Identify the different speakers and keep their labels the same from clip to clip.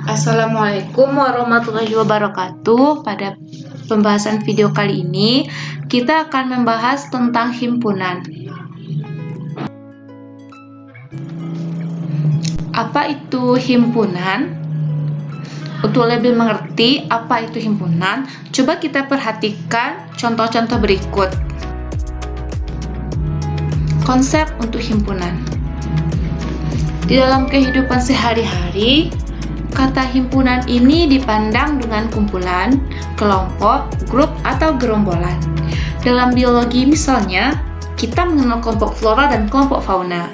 Speaker 1: Assalamualaikum warahmatullahi wabarakatuh. Pada pembahasan video kali ini, kita akan membahas tentang himpunan. Apa itu himpunan? Untuk lebih mengerti apa itu himpunan, coba kita perhatikan contoh-contoh berikut. Konsep untuk himpunan. Di dalam kehidupan sehari-hari, kata himpunan ini dipandang dengan kumpulan, kelompok, grup, atau gerombolan. Dalam biologi misalnya, kita mengenal kelompok flora dan kelompok fauna.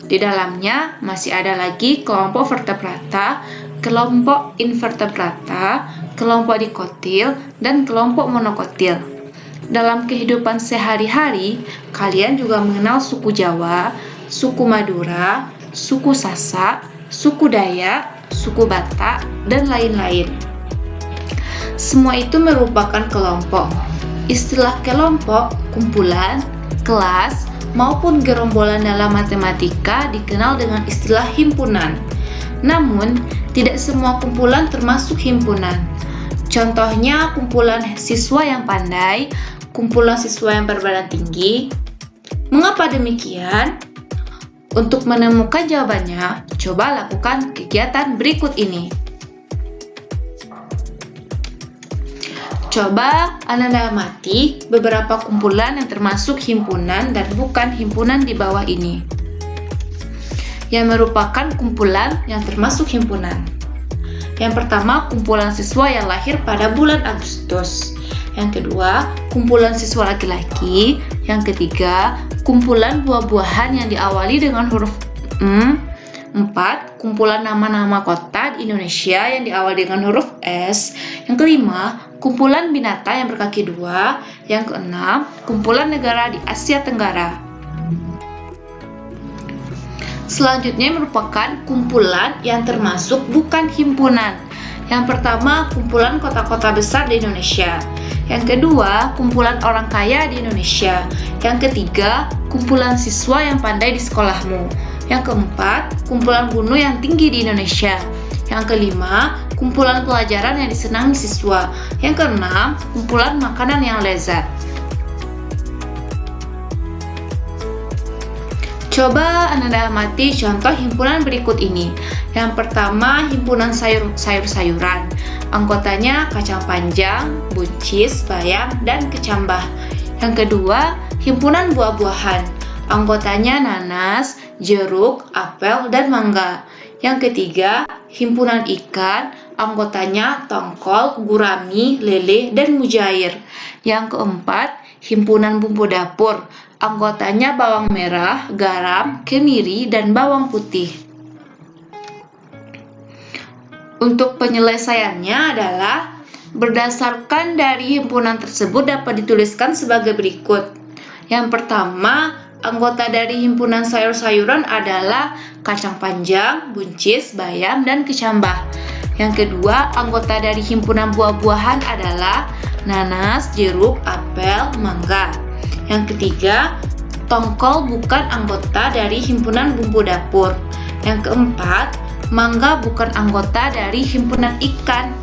Speaker 1: Di dalamnya masih ada lagi kelompok vertebrata, kelompok invertebrata, kelompok dikotil, dan kelompok monokotil. Dalam kehidupan sehari-hari, kalian juga mengenal suku Jawa, suku Madura, suku Sasak, suku Dayak, suku Batak, dan lain-lain. Semua itu merupakan kelompok. Istilah kelompok, kumpulan, kelas, maupun gerombolan dalam matematika dikenal dengan istilah himpunan. Namun, tidak semua kumpulan termasuk himpunan. Contohnya kumpulan siswa yang pandai, kumpulan siswa yang berbadan tinggi. Mengapa demikian? Untuk menemukan jawabannya, coba lakukan kegiatan berikut ini. Coba Anda amati beberapa kumpulan yang termasuk himpunan dan bukan himpunan di bawah ini, yang merupakan kumpulan yang termasuk himpunan. Yang pertama, kumpulan siswa yang lahir pada bulan Agustus. Yang kedua, kumpulan siswa laki-laki. Yang ketiga, kumpulan buah-buahan yang diawali dengan huruf M. 4. Kumpulan nama-nama kota di Indonesia yang diawali dengan huruf S. Yang kelima, kumpulan binatang yang berkaki dua. Yang keenam, kumpulan negara di Asia Tenggara. Selanjutnya merupakan kumpulan yang termasuk bukan himpunan. Yang pertama, kumpulan kota-kota besar di Indonesia. Yang kedua, kumpulan orang kaya di Indonesia. Yang ketiga, kumpulan siswa yang pandai di sekolahmu. Yang keempat, kumpulan gunung yang tinggi di Indonesia. Yang kelima, kumpulan pelajaran yang disenangi siswa. Yang keenam, kumpulan makanan yang lezat. Coba Anda amati contoh himpunan berikut ini. Yang pertama, himpunan sayur-sayuran. Anggotanya kacang panjang, buncis, bayam, dan kecambah. Yang kedua, himpunan buah-buahan. Anggotanya nanas, jeruk, apel, dan mangga. Yang ketiga, himpunan ikan. Anggotanya tongkol, gurami, lele, dan mujair. Yang keempat, himpunan bumbu dapur. Anggotanya bawang merah, garam, kemiri, dan bawang putih. Untuk penyelesaiannya adalah berdasarkan dari himpunan tersebut dapat dituliskan sebagai berikut. Yang pertama, anggota dari himpunan sayur-sayuran adalah kacang panjang, buncis, bayam, dan kecambah. Yang kedua, anggota dari himpunan buah-buahan adalah nanas, jeruk, apel, mangga. Yang ketiga, tongkol bukan anggota dari himpunan bumbu dapur. Yang keempat, mangga bukan anggota dari himpunan ikan.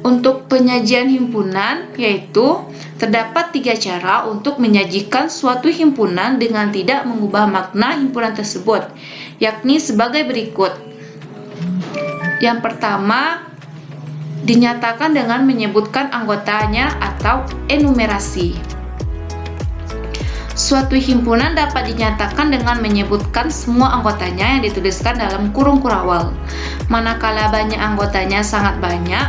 Speaker 1: Untuk penyajian himpunan, yaitu terdapat 3 cara untuk menyajikan suatu himpunan dengan tidak mengubah makna himpunan tersebut, yakni sebagai berikut. Yang pertama, dinyatakan dengan menyebutkan anggotanya atau enumerasi. Suatu himpunan dapat dinyatakan dengan menyebutkan semua anggotanya yang dituliskan dalam kurung kurawal. Manakala banyak anggotanya sangat banyak,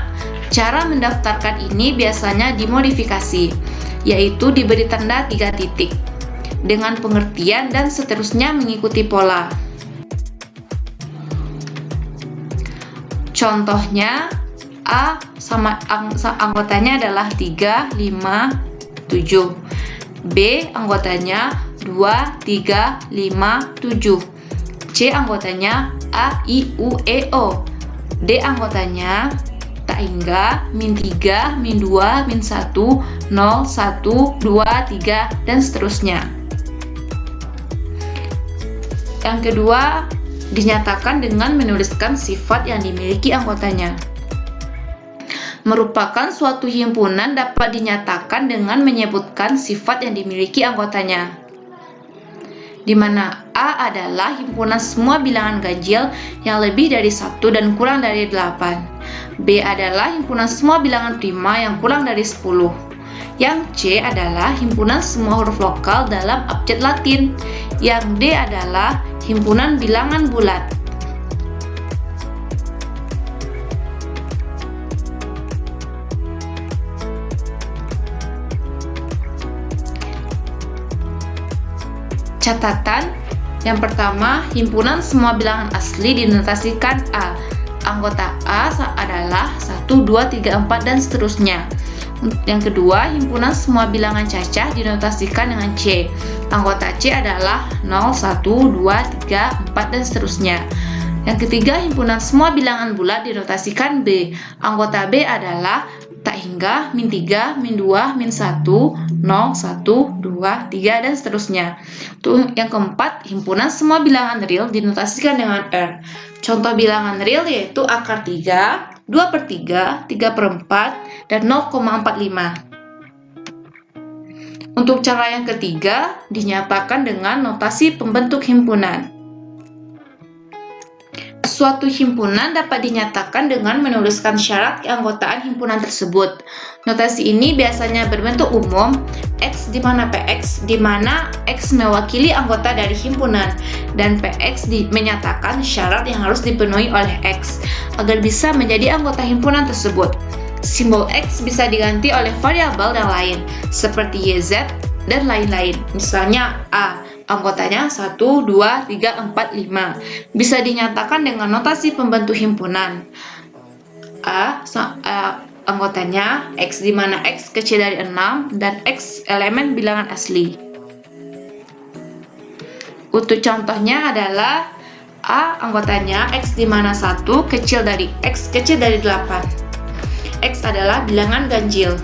Speaker 1: cara mendaftarkan ini biasanya dimodifikasi, yaitu diberi tanda 3 titik, dengan pengertian dan seterusnya mengikuti pola. Contohnya, A sama anggotanya adalah 3, 5, 7. B anggotanya 2, 3, 5, 7. C anggotanya A, I, U, E, O. D anggotanya tak hingga, -3, -2, -1, 0, 1, 2, 3, dan seterusnya. Yang kedua, dinyatakan dengan menuliskan sifat yang dimiliki anggotanya. Merupakan suatu himpunan dapat dinyatakan dengan menyebutkan sifat yang dimiliki anggotanya, di mana A adalah himpunan semua bilangan ganjil yang lebih dari 1 dan kurang dari 8. B adalah himpunan semua bilangan prima yang kurang dari 10. Yang C adalah himpunan semua huruf lokal dalam abjad Latin. Yang D adalah himpunan bilangan bulat. Catatan, yang pertama, himpunan semua bilangan asli dinotasikan A. Anggota A adalah 1, 2, 3, 4, dan seterusnya. Yang kedua, himpunan semua bilangan cacah dinotasikan dengan C. Anggota C adalah 0, 1, 2, 3, 4, dan seterusnya. Yang ketiga, himpunan semua bilangan bulat dinotasikan B. Anggota B adalah tak hingga, min 3, min 2, min 1, 0, 1, 2, 3, dan seterusnya. Yang keempat, himpunan semua bilangan real dinotasikan dengan R. Contoh bilangan real yaitu akar 3, 2/3, 3/4, dan 0,45. Untuk cara yang ketiga, dinyatakan dengan notasi pembentuk himpunan. Suatu himpunan dapat dinyatakan dengan menuliskan syarat keanggotaan himpunan tersebut. Notasi ini biasanya berbentuk umum, X di mana PX, di mana X mewakili anggota dari himpunan, dan PX menyatakan syarat yang harus dipenuhi oleh X agar bisa menjadi anggota himpunan tersebut. Simbol X bisa diganti oleh variabel yang lain, seperti YZ dan lain-lain. Misalnya A, anggotanya 1, 2, 3, 4, 5. Bisa dinyatakan dengan notasi pembentuk himpunan. Anggotanya X di mana X kecil dari 6 dan X elemen bilangan asli. Untuk contohnya adalah A, anggotanya X di mana 1 kecil dari X kecil dari 8. X adalah bilangan ganjil.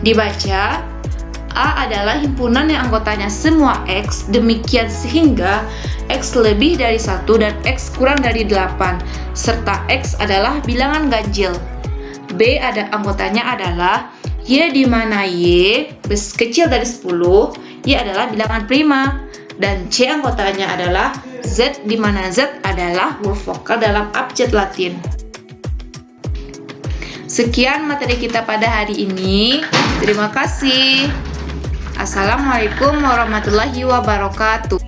Speaker 1: Dibaca, A adalah himpunan yang anggotanya semua X, demikian sehingga X lebih dari 1 dan X kurang dari 8, serta X adalah bilangan ganjil. B anggotanya adalah Y di mana Y kecil dari 10, Y adalah bilangan prima, dan C anggotanya adalah Z di mana Z adalah huruf vokal dalam abjad Latin. Sekian materi kita pada hari ini. Terima kasih. Assalamualaikum warahmatullahi wabarakatuh.